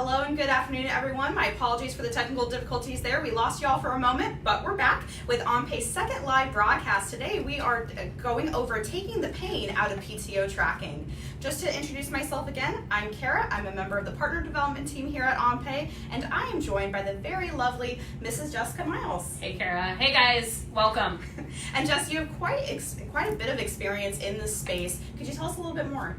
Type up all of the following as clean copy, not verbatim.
Hello and good afternoon, everyone. My apologies for the technical difficulties there. We lost y'all for a moment, but we're back with OnPay's second live broadcast. Today, we are going over taking the pain out of PTO tracking. Just to introduce myself again, I'm Kara. I'm a member of the partner development team here at OnPay, and I am joined by the very lovely Mrs. Jessica Miles. Hey, Kara. Hey, guys. Welcome. And Jess, you have quite a bit of experience in this space. Could you tell us a little bit more?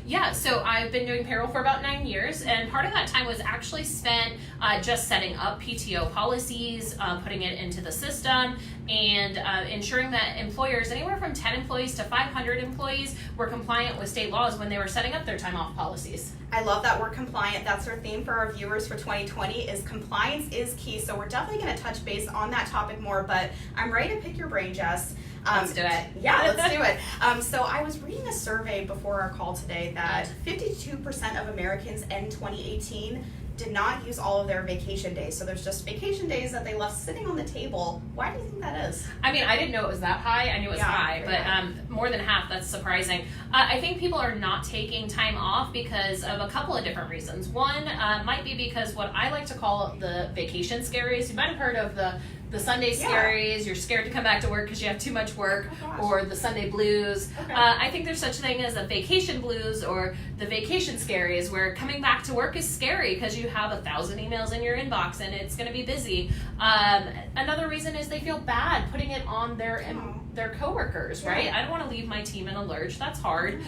Yeah, so I've been doing payroll for about 9 years, and part of that time was actually spent just setting up PTO policies, putting it into the system, and ensuring that employers, anywhere from 10 employees to 500 employees, were compliant with state laws when they were setting up their time off policies. I love that word compliant. That's our theme for our viewers for 2020 is compliance is key. So we're definitely going to touch base on that topic more, but I'm ready to pick your brain, Jess. Let's do it. Yeah, let's do it. So I was reading a survey before our call today that 52% of Americans in 2018 did not use all of their vacation days. So there's just vacation days that they left sitting on the table. Why do you think that is? I mean, I didn't know it was that high. I knew it was high, but more than half, that's surprising. I think people are not taking time off because of a couple of different reasons. One might be because what I like to call the vacation scaries. You might have heard of the Sunday scaries, you're scared to come back to work because you have too much work, or the Sunday blues. Okay. I think there's such a thing as a vacation blues or the vacation scaries, where coming back to work is scary because you have 1,000 emails in your inbox and it's going to be busy. Another reason is they feel bad putting it on their coworkers, right? I don't want to leave my team in a lurch. That's hard.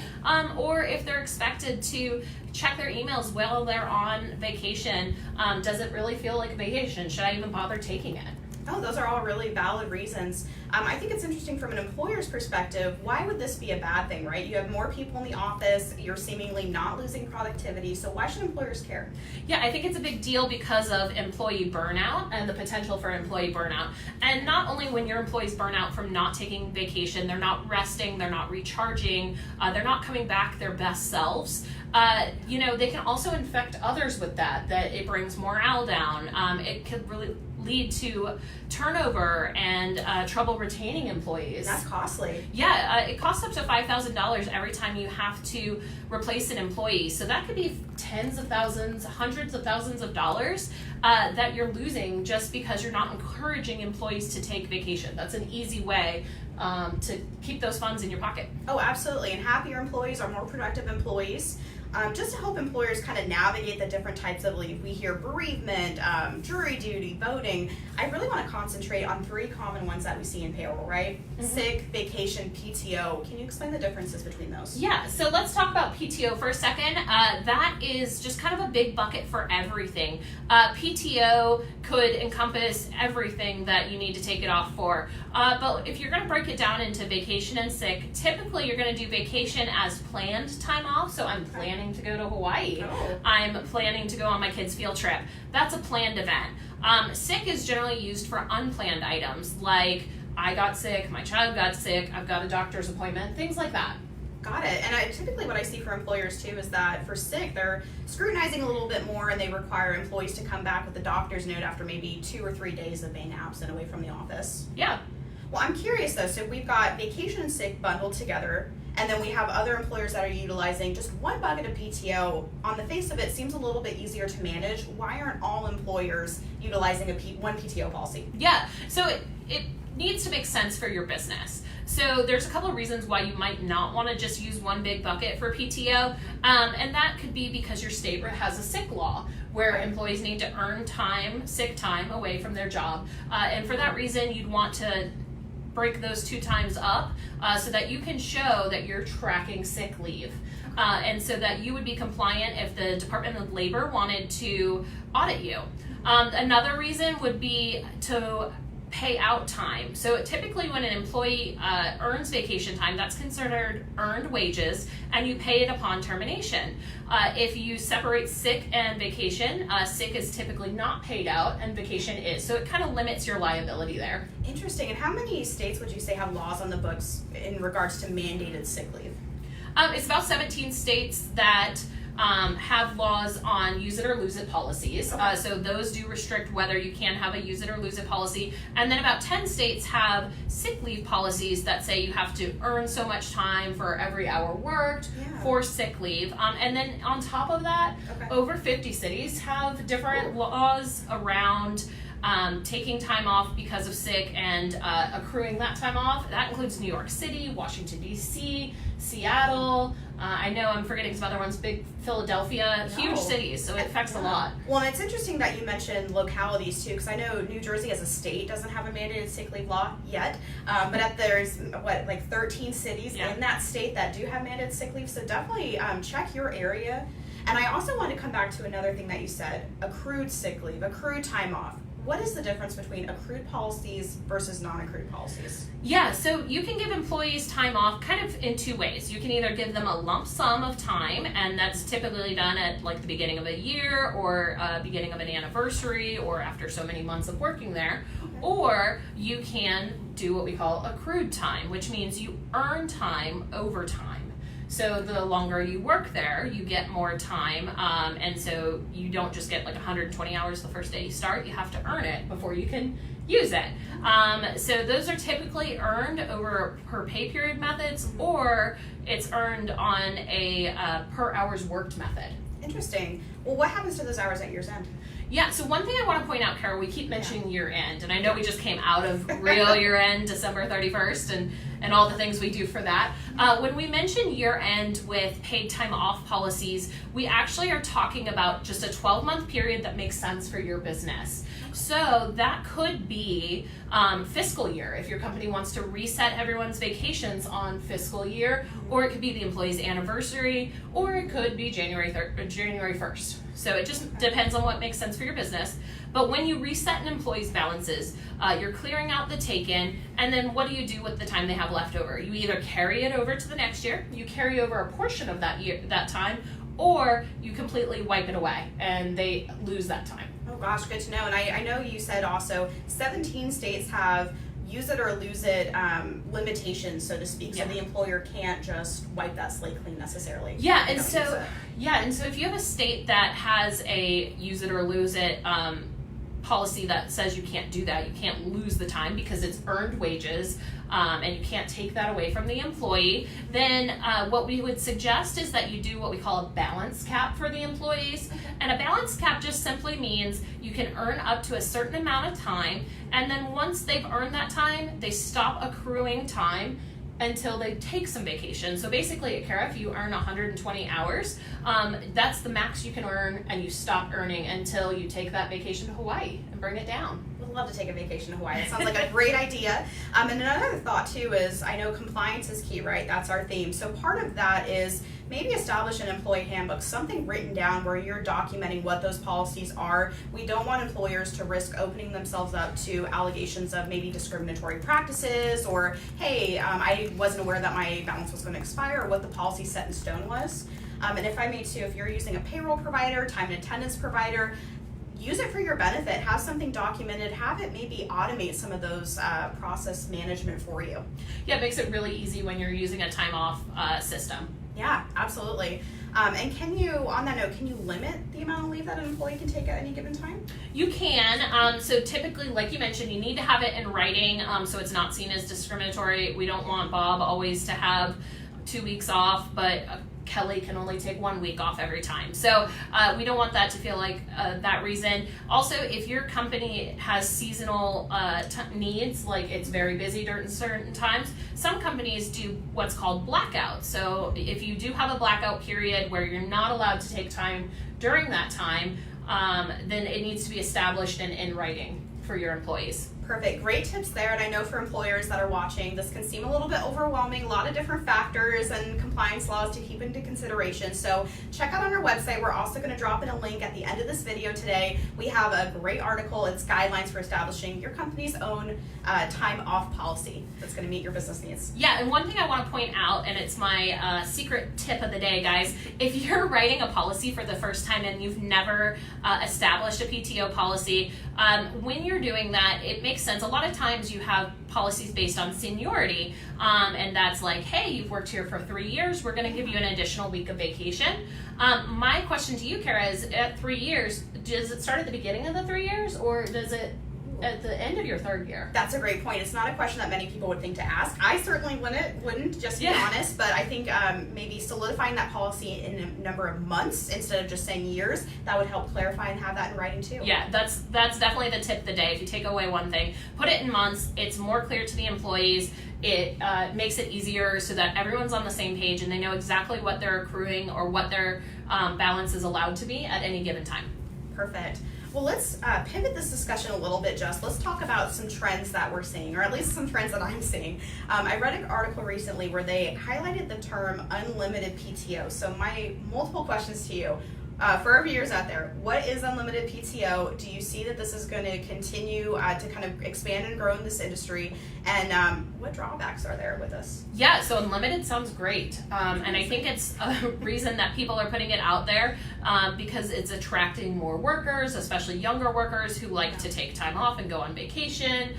Or if they're expected to check their emails while they're on vacation, does it really feel like a vacation? Should I even bother taking it? Oh, those are all really valid reasons. I think it's interesting from an employer's perspective. Why would this be a bad thing, right? You have more people in the office, you're seemingly not losing productivity, so why should employers care? Yeah, I think it's a big deal because of employee burnout and the potential for employee burnout. And not only when your employees burn out from not taking vacation, they're not resting, they're not recharging, they're not coming back their best selves. They can also infect others with that it brings morale down. It could really lead to turnover and trouble retaining employees. That's costly. Yeah, it costs up to $5,000 every time you have to replace an employee. So that could be tens of thousands, hundreds of thousands of dollars that you're losing just because you're not encouraging employees to take vacation. That's an easy way to keep those funds in your pocket. Oh, absolutely. And happier employees are more productive employees. Just to help employers kind of navigate the different types of leave. We hear bereavement, jury duty, voting. I really want to concentrate on 3 common ones that we see in payroll, right? Mm-hmm. Sick, vacation, PTO. Can you explain the differences between those? Yeah, so let's talk about PTO for a second. That is just kind of a big bucket for everything. PTO could encompass everything that you need to take it off for. But if you're going to break it down into vacation and sick, typically you're going to do vacation as planned time off. So I'm planning to go to Hawaii. Oh. I'm planning to go on my kids' field trip. That's a planned event. Sick is generally used for unplanned items like I got sick, my child got sick, I've got a doctor's appointment, things like that. Got it. And typically what I see for employers too is that for sick, they're scrutinizing a little bit more and they require employees to come back with a doctor's note after maybe 2 or 3 days of being absent away from the office. Yeah. Well, I'm curious though, so we've got vacation and sick bundled together, and then we have other employers that are utilizing just one bucket of PTO. On the face of it, seems a little bit easier to manage. Why aren't all employers utilizing one PTO policy? Yeah, so it needs to make sense for your business. So there's a couple of reasons why you might not want to just use one big bucket for PTO, and that could be because your state has a sick law where employees need to earn sick time away from their job, and for that reason you'd want to break those 2 times up so that you can show that you're tracking sick leave. And so that you would be compliant if the Department of Labor wanted to audit you. Another reason would be to pay out time. So typically when an employee earns vacation time, that's considered earned wages, and you pay it upon termination. If you separate sick and vacation, sick is typically not paid out and vacation is. So it kind of limits your liability there. Interesting. And how many states would you say have laws on the books in regards to mandated sick leave? It's about 17 states that have laws on use it or lose it policies. Okay. So those do restrict whether you can have a use it or lose it policy. And then about 10 states have sick leave policies that say you have to earn so much time for every hour worked for sick leave. And then on top of that, over 50 cities have different laws around taking time off because of sick and accruing that time off. That includes New York City, Washington, D.C., Seattle. I know I'm forgetting some other ones, big Philadelphia, huge cities, so it affects a lot. Well, and it's interesting that you mentioned localities too, because I know New Jersey as a state doesn't have a mandated sick leave law yet, but there's 13 cities in that state that do have mandated sick leave, so definitely check your area. And I also want to come back to another thing that you said, accrued sick leave, accrued time off. What is the difference between accrued policies versus non-accrued policies? Yeah, so you can give employees time off kind of in two ways. You can either give them a lump sum of time, and that's typically done at like the beginning of a year or beginning of an anniversary or after so many months of working there. Or you can do what we call accrued time, which means you earn time over time. So the longer you work there, you get more time, and so you don't just get like 120 hours the first day you start. You have to earn it before you can use it. So those are typically earned over per pay period methods, or it's earned on a per hours worked method. Interesting. Well, what happens to those hours at year's end? Yeah, so one thing I want to point out, Carol, we keep mentioning year end, and I know we just came out of real year end, December 31st, and all the things we do for that. When we mention year end with paid time off policies, we actually are talking about just a 12-month period that makes sense for your business. So that could be fiscal year, if your company wants to reset everyone's vacations on fiscal year, or it could be the employee's anniversary, or it could be January 1st. So it just depends on what makes sense for your business. But when you reset an employee's balances, you're clearing out the take-in, and then what do you do with the time they have left over? You either carry it over to the next year, you carry over a portion of that time, or you completely wipe it away and they lose that time. Oh gosh, good to know. And I know you said also 17 states have use it or lose it limitations, so to speak. So the employer can't just wipe that slate clean necessarily. Yeah, and so if you have a state that has a use it or lose it policy that says you can't do that, you can't lose the time because it's earned wages, and you can't take that away from the employee, then what we would suggest is that you do what we call a balance cap for the employees. And a balance cap just simply means you can earn up to a certain amount of time, and then once they've earned that time, they stop accruing time until they take some vacation. So basically, Kara, if you earn 120 hours, that's the max you can earn, and you stop earning until you take that vacation to Hawaii and bring it down. Would love to take a vacation to Hawaii. It sounds like a great idea. And another thought too is, I know compliance is key, right? That's our theme. So part of that is maybe establish an employee handbook, something written down where you're documenting what those policies are. We don't want employers to risk opening themselves up to allegations of maybe discriminatory practices, or, hey, I wasn't aware that my balance was going to expire, or what the policy set in stone was. And if I may too, if you're using a payroll provider, time and attendance provider, use it for your benefit. Have something documented. Have it maybe automate some of those process management for you. Yeah, it makes it really easy when you're using a time off system. Yeah, absolutely. And can you, on that note, can you limit the amount of leave that an employee can take at any given time? You can. So typically, like you mentioned, you need to have it in writing so it's not seen as discriminatory. We don't want Bob always to have 2 weeks off, but Kelly can only take 1 week off every time. So we don't want that to feel like that reason. Also, if your company has seasonal needs, like it's very busy during certain times, some companies do what's called blackouts. So if you do have a blackout period where you're not allowed to take time during that time, then it needs to be established and in writing for your employees. Perfect. Great tips there. And I know for employers that are watching, this can seem a little bit overwhelming, a lot of different factors and compliance laws to keep into consideration. So check out on our website. We're also going to drop in a link at the end of this video today. We have a great article. It's guidelines for establishing your company's own time off policy that's going to meet your business needs. Yeah, and one thing I want to point out, and it's my secret tip of the day, guys, if you're writing a policy for the first time and you've never established a PTO policy, when you're doing that, it makes makes sense. A lot of times you have policies based on seniority, and that's like, hey, you've worked here for 3 years, we're going to give you an additional week of vacation. My question to you, Kara, is at 3 years, does it start at the beginning of the 3 years, or does it at the end of your 3rd year? That's a great point. It's not a question that many people would think to ask. I certainly wouldn't, just to be honest, but I think maybe solidifying that policy in a number of months instead of just saying years, that would help clarify and have that in writing too. Yeah, that's definitely the tip of the day. If you take away one thing, put it in months. It's more clear to the employees. It makes it easier so that everyone's on the same page and they know exactly what they're accruing or what their balance is allowed to be at any given time. Perfect. Well, let's pivot this discussion a little bit, Jess. Let's talk about some trends that we're seeing, or at least some trends that I'm seeing. I read an article recently where they highlighted the term unlimited PTO. So my multiple questions to you. For our viewers out there, what is unlimited PTO? Do you see that this is going to continue to kind of expand and grow in this industry? And what drawbacks are there with this? Yeah, so unlimited sounds great. And I think it's a reason that people are putting it out there because it's attracting more workers, especially younger workers who like to take time off and go on vacation.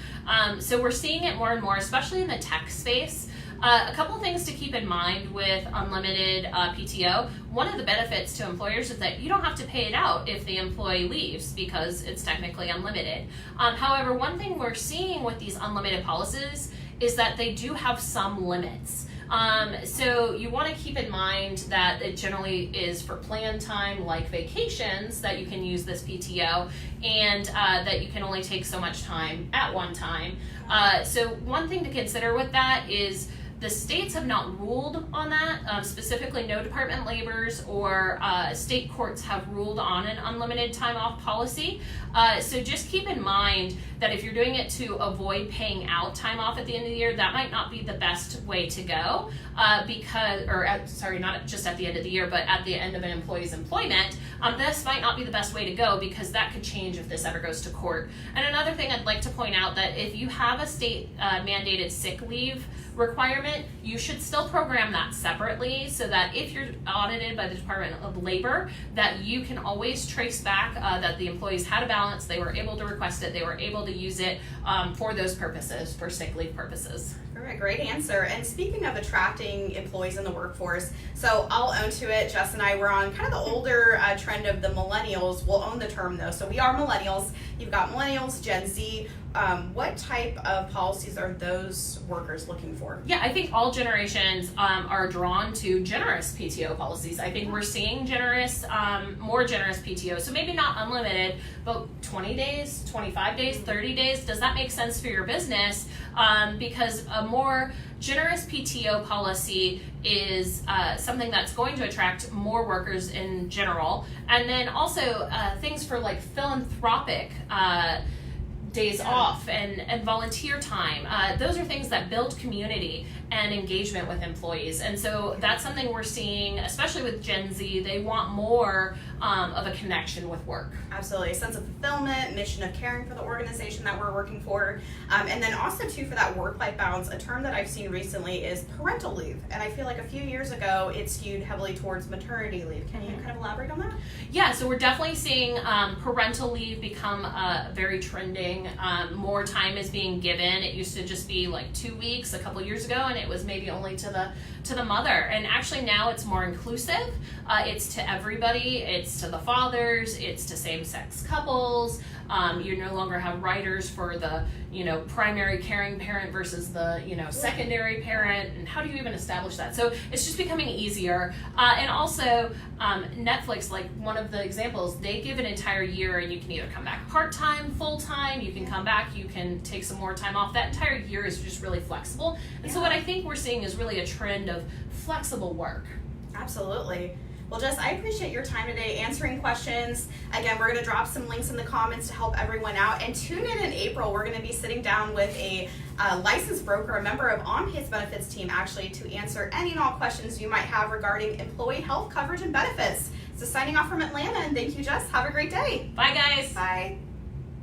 So we're seeing it more and more, especially in the tech space. A couple of things to keep in mind with unlimited PTO. One of the benefits to employers is that you don't have to pay it out if the employee leaves because it's technically unlimited. However, one thing we're seeing with these unlimited policies is that they do have some limits. So you want to keep in mind that it generally is for planned time like vacations that you can use this PTO, and that you can only take so much time at one time. So one thing to consider with that is the states have not ruled on that. Specifically, no Department of Labor's or state courts have ruled on an unlimited time off policy. So just keep in mind that if you're doing it to avoid paying out time off at the end of the year, that might not be the best way to go not just at the end of the year, but at the end of an employee's employment. This might not be the best way to go because that could change if this ever goes to court. And another thing I'd like to point out that if you have a state mandated sick leave requirement, you should still program that separately so that if you're audited by the Department of Labor, that you can always trace back that the employees had a balance, they were able to request it, they were able to use it for those purposes, for sick leave purposes. All right, great answer. And speaking of attracting employees in the workforce, so I'll own to it. Jess and I were on kind of the older trend of the millennials. We'll own the term though. So we are millennials. You've got millennials, Gen Z. What type of policies are those workers looking for? Yeah, I think all generations are drawn to generous PTO policies. I think we're seeing more generous PTO. So maybe not unlimited, but 20 days, 25 days, 30 days. Does that make sense for your business? Because a more generous PTO policy is something that's going to attract more workers in general. And then also things for like philanthropic days off and volunteer time. Those are things that build community and engagement with employees. And so that's something we're seeing, especially with Gen Z. They want more of a connection with work. Absolutely. A sense of fulfillment, mission of caring for the organization that we're working for. And then also too, for that work-life balance, a term that I've seen recently is parental leave. And I feel like a few years ago, it skewed heavily towards maternity leave. Can you kind of elaborate on that? Yeah, so we're definitely seeing parental leave become very trending. More time is being given. It used to just be like 2 weeks a couple years ago, and it was maybe only to the mother. And actually now it's more inclusive. It's to everybody. It's to the fathers. It's to same-sex couples. You no longer have riders for the primary caring parent versus the secondary parent. And how do you even establish that? So it's just becoming easier. And also Netflix, like one of the examples, they give an entire year, and you can either come back part-time, full-time. You can come back. You can take some more time off. That entire year is just really flexible. And so what I think we're seeing is really a trend of flexible work. Absolutely. Well, Jess, I appreciate your time today answering questions. Again, we're going to drop some links in the comments to help everyone out. And tune in April. We're going to be sitting down with a licensed broker, a member of OnPay's benefits team, actually, to answer any and all questions you might have regarding employee health coverage and benefits. So signing off from Atlanta, and thank you, Jess. Have a great day. Bye, guys. Bye.